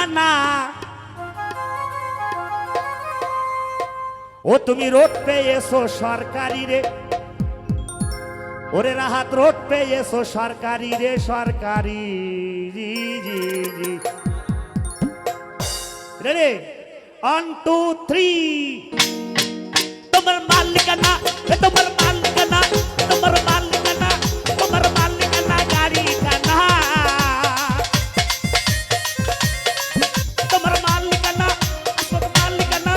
মালিকানা ও তুমি রোড পেয়েছো সরকারি রে ওরে রাহাত রোড পেয়েছো সরকারি রে সরকারি জি জি জি রে 1 2 3 তোমার মালিকানা তোমার মালিকানা তোমার মালিকানা তোমার মালিকানা গাড়ি কানা তোমার মালিকানা তোমার মালিকানা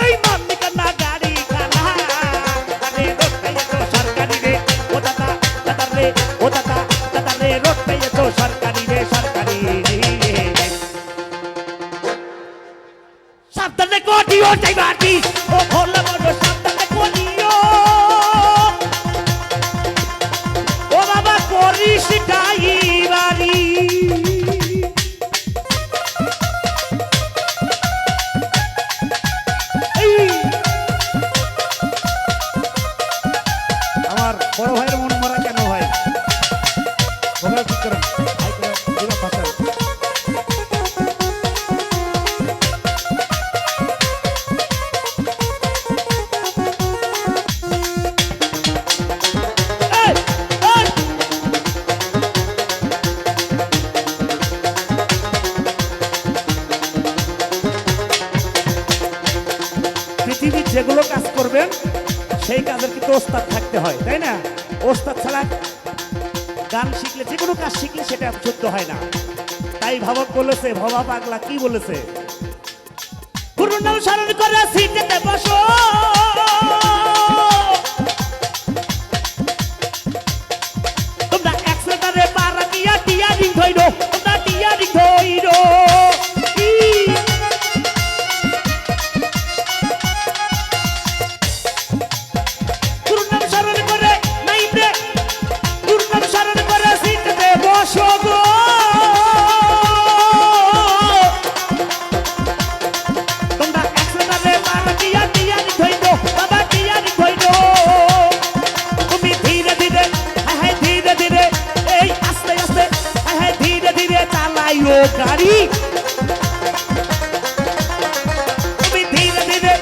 এই মালিকানা গাড়ি কানা আরে রোড পেয়েছো সরকারি রে ও দাদা দাদা রে ও দাদা দাদা রে রোড পেয়েছো সরকারি রে সরকারি সাবধানে কোটিও চাই বাটি ও ভোলা বড় সাবধানে কোটিও ও বাবা করিস ডাইবারি আমার বড় ভাইয়ের মন মরা কেন ভাই মোবাইল ঠিক করেন ভাই করে দিবা ফাসাল পৃথিবীর যেগুলো কাজ করবেন সেই কাজের কিন্তু ওস্তাদ থাকতে হয় তাই না ওস্তাদ ছাড়া গান শিখলে যে কোনো কাজ শিখলে সেটা শুদ্ধ হয় না তাই ভাবক বলেছে ভবা পাগলা কি বলেছে গুরুর নাম স্মরণ করে সিটেতে বসো তোমরা অ্যাক্সিলেটরে পা রাখিয়া টিয়ারিং ধইরো তোমরা টিয়ারিং ধইরো গাড়ি তুমি ধীরে ধীরে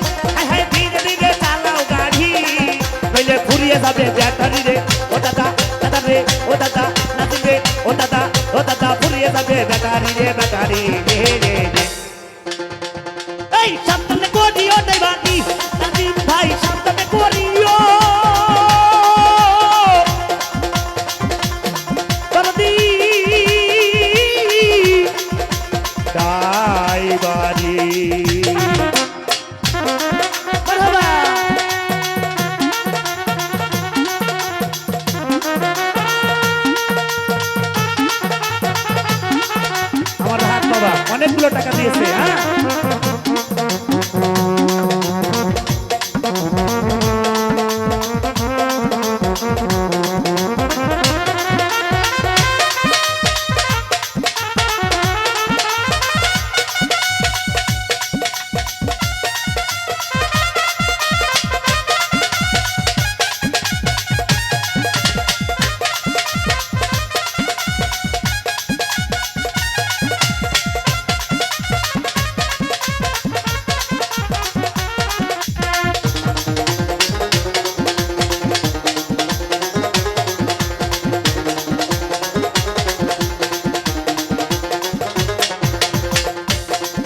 ধীরে ধীরে চালাও গাড়ি নইলে ঘুরিয়ে যাবে ব্যাটারি রে ও দাদা দাদা রে ও দাদা নাচি রে ও দাদা ঘুরিয়ে যাবে ব্যাটারি রে ব্যাটারি রে রে এই সাবধানে করিও নাই বাটি নাজিম ভাই সাবধানে করিও আমার হাত বাবা অনেকগুলো টাকা দিয়েছে হ্যাঁ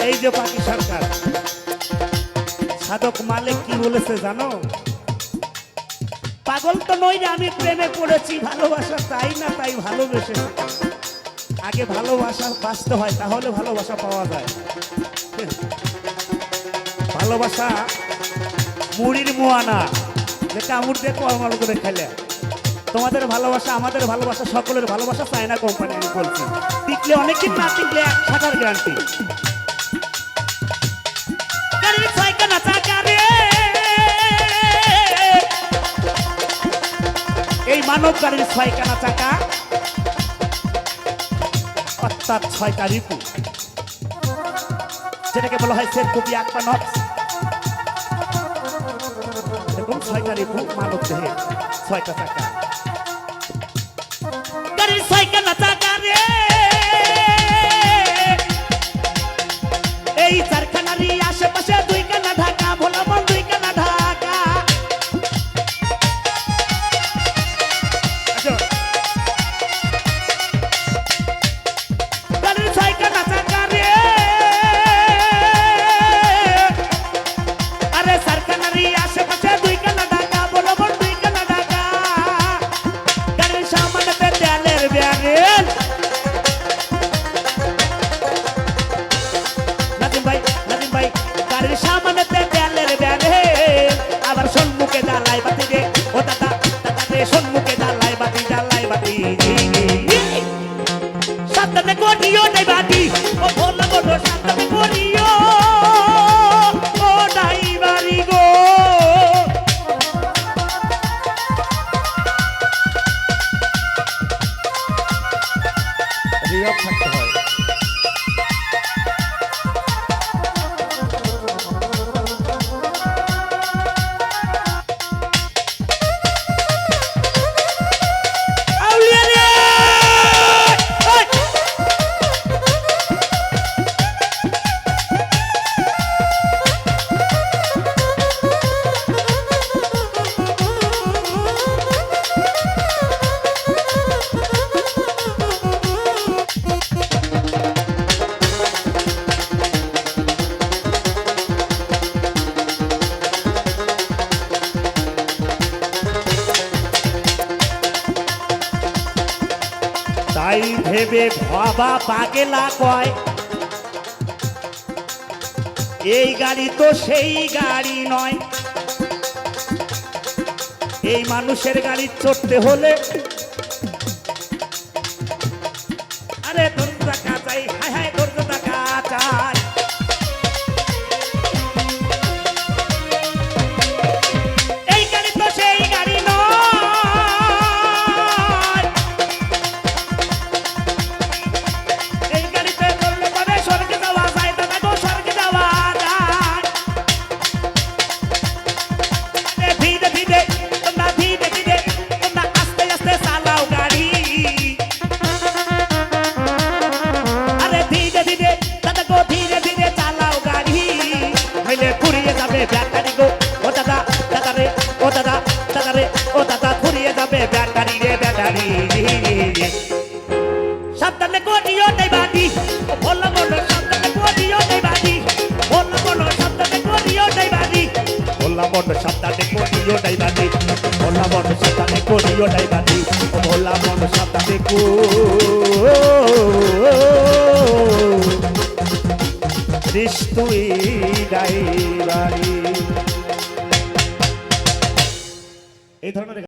এই যে পাকি সরকার সাধক মালিক কি বলেছে জানো পাগল তো নই রে আমি প্রেমে পড়েছি ভালোবাসা চাই না তাই ভালোবেসে আগে ভালোবাসা বাঁচতে হয় তাহলে ভালোবাসা পাওয়া যায় ভালোবাসা মুড়ির মোয়ানা যে কামড় দিয়ে কর্মর করে খেলে তোমাদের ভালোবাসা আমাদের ভালোবাসা সকলের ভালোবাসা চায় না কোম্পানি আমি বলছি টিকলে অনেকদিন না টিকলে 1 টাকার গ্যারান্টি এই মানব গাড়ির 6 কানা চাকা অর্থাৎ 6টা রিপু যেটাকে বলা হয় সেট কপি আকপা নক্স এরকম 6টা রিপু মানব দেহে 6টা চাকা গাড়ির 6 কানা চাকা রে ড্রাইভারি ও ভোলা বড় সাবধানে করিও ও ড্রাইভারি গো রিয়াব থাকতে হয় তাই ভেবে ভাবা পাগেলা কয় এই গাড়ি তো সেই গাড়ি নয় এই মানুষের গাড়ি চড়তে হলে আরে ধৈর্য থাকা চাই হায় হায় ধৈর্য থাকা চাই এই গাড়ি তো সেই গাড়ি নয় এই গাড়িতে চললে পরে স্বর্গে যাওয়া যায় দাদা গো স্বর্গে যাওয়া যায় ধীরে ধীরে তোমরা ধীরে ধীরে তোমরা আস্তে আস্তে চালাও গাড়ি আরে ধীরে ধীরে দাদা গো ধীরে ধীরে চালাও গাড়ি হইলে ঘুরিয়ে যাবে ব্যাটারি গো ও দাদা দাদা রে ও দাদা দাদা রে ও দাদা ঘুরিয়ে যাবে ব্যাটারি রে ব্যাটারি সাবধানে করিও ড্রাইভারি ও ভোলা বড় সাবধানে করিও ড্রাইভারি ভোলা বড় সাবধানে করিও ড্রাইভারি ভোলা বড় সাবধানে করিও ড্রাইভারি ভোলা বড় সাবধানে করিও ড্রাইভারি ও ভোলা বড় সাবধানে করিস তুই ড্রাইভারি এই ধরনের